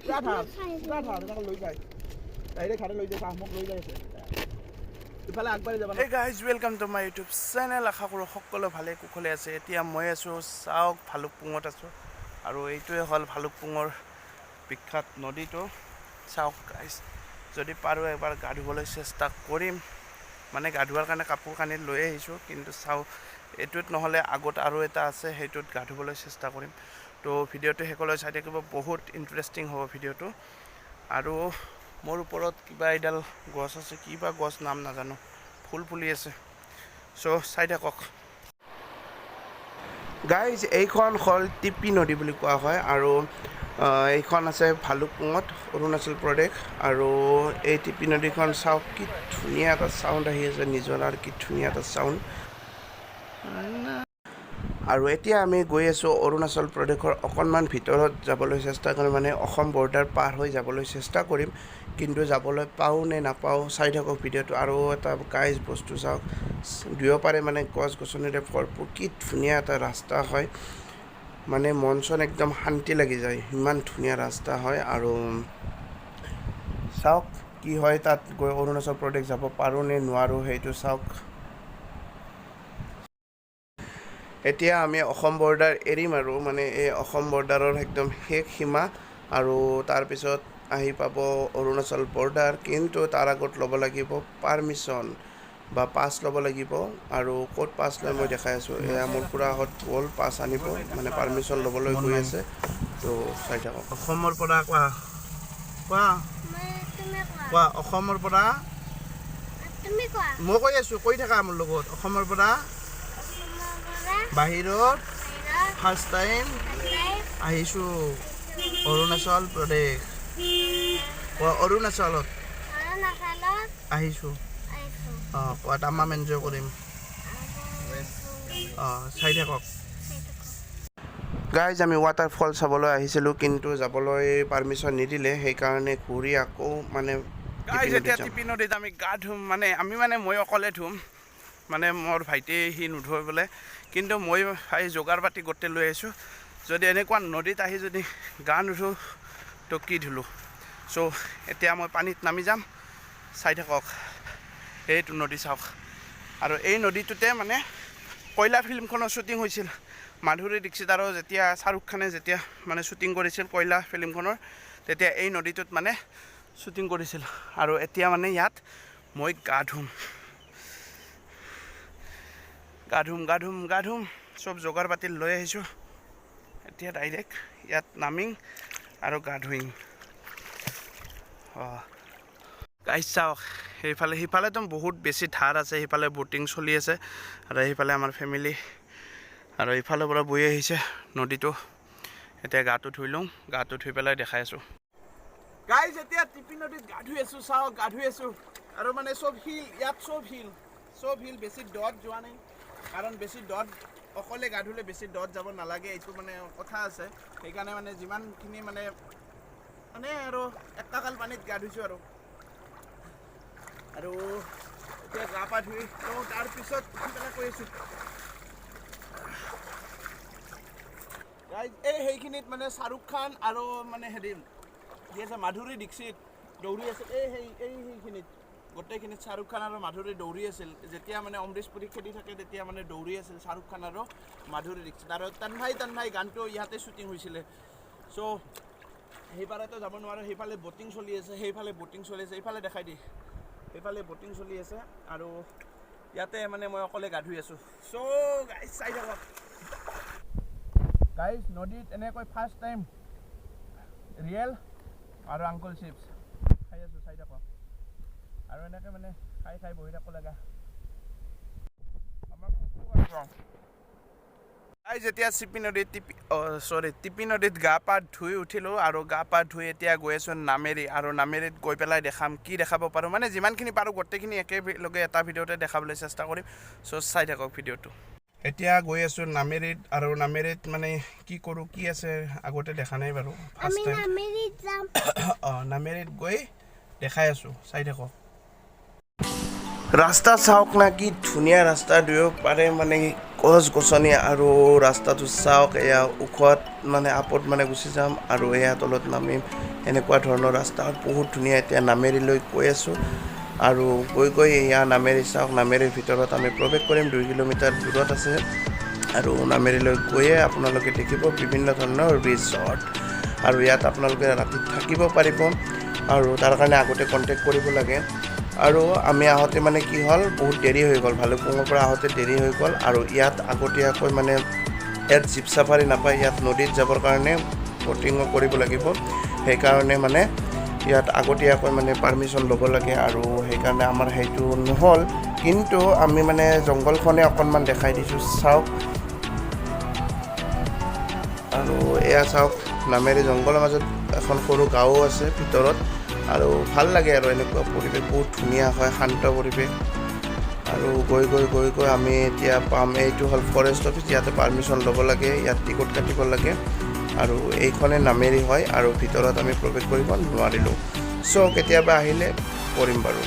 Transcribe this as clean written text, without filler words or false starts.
Hey guys, welcome to my YouTube channel. আশা কৰোঁ সকলো ভালে কুশলে আছে। এতিয়া মই আছো চাওক ভালুকপুঙত আছো আৰু এইটোৱে হ'ল ভালুকপুঙৰ বিখ্যাত নদীটো। চাওক গাইজ, যদি পাৰোঁ এবাৰ গা ধুবলৈ চেষ্টা কৰিম। মানে গা ধোৱাৰ কাৰণে কাপোৰ কানি লৈ আহিছোঁ, কিন্তু চাওক এইটোত নহ'লে আগত আৰু এটা আছে, সেইটোত গা ধুবলৈ চেষ্টা কৰিম। তো ভিডিঅ'টো শেষলৈ চাই থাকিব, বহুত ইণ্টাৰেষ্টিং হ'ব ভিডিঅ'টো। আৰু মোৰ ওপৰত কিবা এডাল গছ আছে, কিবা গছ নাম নাজানো, ফুল ফুলি আছে। চ' চাই থাকক গাইজ। এইখন হ'ল টিপি নদী বুলি কোৱা হয় আৰু এইখন আছে ভালুকপুঙত, অৰুণাচল প্ৰদেশ। আৰু এই টিপি নদীখন চাওক, কি ধুনীয়া এটা চাউণ্ড আহি আছে, নিজৰাৰ কি ধুনীয়া এটা চাউণ্ড। আৰু এতিয়া আমি গৈ আছোঁ অৰুণাচল প্ৰদেশৰ অকণমান ভিতৰত যাবলৈ চেষ্টা কৰিম, মানে অসম বৰ্ডাৰ পাৰ হৈ যাবলৈ চেষ্টা কৰিম। কিন্তু যাবলৈ পাওঁ নে নাপাওঁ চাই থাকক ভিডিঅ'টো। আৰু এটা গাইজ বস্তু চাওক, দুয়োপাৰে মানে গছ গছনিৰে ভৰপূৰ, কি ধুনীয়া এটা ৰাস্তা হয়, মানে মন চন একদম শান্তি লাগি যায়, ইমান ধুনীয়া ৰাস্তা হয়। আৰু চাওক কি হয়, তাত গৈ অৰুণাচল প্ৰদেশ যাব পাৰোঁ নে নোৱাৰোঁ সেইটো চাওক। এতিয়া আমি অসম বৰ্ডাৰ এৰিম আৰু মানে এই অসম বৰ্ডাৰৰ একদম শেষ সীমা, আৰু তাৰপিছত আহি পাব অৰুণাচল বৰ্ডাৰ। কিন্তু তাৰ আগত ল'ব লাগিব পাৰ্মিশ্যন বা পাছ ল'ব লাগিব। আৰু ক'ত পাছ লয় মই দেখাই আছোঁ, এয়া মোৰ খুৰাহঁত গ'ল পাছ আনিব, মানে পাৰ্মিশ্যন ল'বলৈ গৈ আছে। তো চাই থাকক। অসমৰ পৰা কোৱা কোৱা কোৱা, অসমৰ পৰা মই কৈ আছোঁ, কৈ থাকা মোৰ লগত। অসমৰ পৰা বাহিৰত ফাৰ্ষ্ট টাইম আহিছোঁ অৰুণাচল প্ৰদেশ। অৰুণাচলত আহিছোঁ। অঁ কোৱা, তামাম এনজয় কৰিম। অঁ চাই থাকক গাইজ। আমি ৱাটাৰফল চাবলৈ আহিছিলোঁ, কিন্তু যাবলৈ পাৰ্মিশ্যন নিদিলে, সেইকাৰণে ঘূৰি আকৌ মানে এতিয়া টিপি নদীত আমি গা ধুম। মানে মই অকলে ধুম, মানে মোৰ ভাইটি সি নুধুৱে বোলে, কিন্তু মই ভাই যোগাৰ পাতি গোটেই লৈ আহিছোঁ। যদি এনেকুৱা নদীত আহি যদি গা নুধো তো কি ধুলোঁ। চ' এতিয়া মই পানীত নামি যাম, চাই থাকক। এইটো নদী চাওক। আৰু এই নদীটোতে মানে কয়লা ফিল্মখনৰ শ্বুটিং হৈছিল, মাধুৰী দীক্ষিত আৰু যেতিয়া শ্বাহৰুখ খানে যেতিয়া মানে শ্বুটিং কৰিছিল কয়লা ফিল্মখনৰ, তেতিয়া এই নদীটোত মানে শ্বুটিং কৰিছিল। আৰু এতিয়া মানে ইয়াত মই গা ধুম চব যোগাৰ পাতি লৈ আহিছোঁ। এতিয়া ডাইৰেক্ট ইয়াত নামিম আৰু গা ধুইম। অঁ গাইজ চাওক, সিফালেতো বহুত বেছি ধাৰ আছে, সিফালে ব'টিং চলি আছে, আৰু সেইফালে আমাৰ ফেমিলি, আৰু ইফালৰ পৰা বৈ আহিছে নদীটো। এতিয়া গাটো ধুই লওঁ, গাটো ধুই পেলাই দেখাই আছোঁ গাইজ। এতিয়া টিপি নদীত গা ধুই আছোঁ, চাওক গা ধুই আছোঁ। আৰু মানে চব শিল, ইয়াত চব শিল, বেছি দত যোৱা নাই, কাৰণ বেছি দত অকলে গা ধুলে বেছি দত যাব নালাগে, এইটো মানে কথা আছে। সেইকাৰণে মানে যিমানখিনি মানে আৰু একাকাল পানীত গা ধুইছোঁ। আৰু এতিয়া গা পা ধুই লওঁ, তাৰপিছত উঠি পেলাই কৈ আছোঁ গাইজ। এই সেইখিনিত মানে শ্বাহৰুখ খান আৰু মানে কি আছে মাধুৰী দীক্ষিত দৌৰি আছিল। সেইখিনিত গোটেইখিনিত শ্বাহৰুখ খান আৰু মাধুৰী দৌৰি আছিল, যেতিয়া মানে অমৰীশ পুৰী খেলি থাকে তেতিয়া মানে দৌৰি আছিল শ্বাহৰুখ খান আৰু মাধুৰী দীক্ষিত। আৰু তন্ভাই গানটো ইয়াতে শ্বুটিং হৈছিলে। চ' সেইফালেতো যাব নোৱাৰোঁ, সেইফালে ব'টিং চলি আছে, এইফালে দেখাই দি, সেইফালে ব'টিং চলি আছে। আৰু ইয়াতে মানে মই অকলে গা ধুই আছোঁ। চ' গাইজ চাই থাকক। গাইজ নদীত এনেকৈ ফাৰ্ষ্ট টাইম ৰিয়েল আৰু আংকুল চিপছ খাই আছোঁ, চাই থাকক। আৰু এনেকৈ মানে খাই বহি থাকোঁ লাগে। যেতিয়া টিপি নদীত গা পা ধুই উঠিলোঁ, আৰু গা পা ধুই এতিয়া গৈ আছোঁ নামেৰি। আৰু নামেৰিত গৈ পেলাই দেখাম, কি দেখাব পাৰোঁ, মানে যিমানখিনি পাৰোঁ গোটেইখিনি একেলগে এটা ভিডিঅ'তে দেখাবলৈ চেষ্টা কৰিম। চ' চাই থাকক ভিডিঅ'টো। এতিয়া গৈ আছোঁ নামেৰিত, আৰু নামেৰিত মানে কি কৰোঁ, কি আছে আগতে দেখা নাই বাৰু, ফাৰ্ষ্ট টাইম। অঁ নামেৰিত গৈ দেখাই আছোঁ, চাই থাকক। ৰাস্তা চাওক না কি ধুনীয়া ৰাস্তা দুয়োপাৰে মানে গছ গছনি আৰু ৰাস্তাটো চাওক এয়া ওখত মানে আপত মানে গুচি যাম আৰু এয়া তলত নামিম এনেকুৱা ধৰণৰ ৰাস্তা বহুত ধুনীয়া এতিয়া নামেৰিলৈ গৈ আছোঁ আৰু গৈ এয়া নামেৰি চাওক নামেৰিৰ ভিতৰত আমি প্ৰৱেশ কৰিম 2 কিলোমিটাৰ দূৰত আছে আৰু নামেৰিলৈ গৈয়ে আপোনালোকে দেখিব বিভিন্ন ধৰণৰ ৰিজৰ্ট আৰু ইয়াত আপোনালোকে ৰাতি থাকিব পাৰিব আৰু তাৰ কাৰণে আগতে কণ্টেক্ট কৰিব লাগে আৰু আমি আহোঁতে মানে কি হ'ল বহুত দেৰি হৈ গ'ল ভালুকপুঙৰ পৰা আহোঁতে দেৰি হৈ গ'ল আৰু ইয়াত আগতীয়াকৈ মানে ইয়াত জীপ চাফাৰী নাপায় ইয়াত নদীত যাবৰ কাৰণে ব'টিঙো কৰিব লাগিব সেইকাৰণে মানে ইয়াত আগতীয়াকৈ মানে পাৰ্মিশ্যন ল'ব লাগে আৰু সেইকাৰণে আমাৰ সেইটো নহ'ল কিন্তু আমি মানে জংঘলখনে অকণমান দেখাই দিছোঁ চাওক আৰু এয়া চাওক নামেৰি জংঘলৰ মাজত এখন সৰু গাঁও আছে ভিতৰত আৰু ভাল লাগে আৰু এনেকুৱা পৰিৱেশ বহুত ধুনীয়া হয় শান্ত পৰিৱেশ আৰু গৈ আমি এতিয়া পাম এইটো হ'ল ফৰেষ্ট অফিচ ইয়াতে পাৰ্মিশ্যন ল'ব লাগে ইয়াত টিকট কাটিব লাগে আৰু এইখনে নামেৰি হয় আৰু ভিতৰত আমি প্ৰৱেশ কৰিব নোৱাৰিলোঁ চ' কেতিয়াবা আহিলে কৰিম বাৰু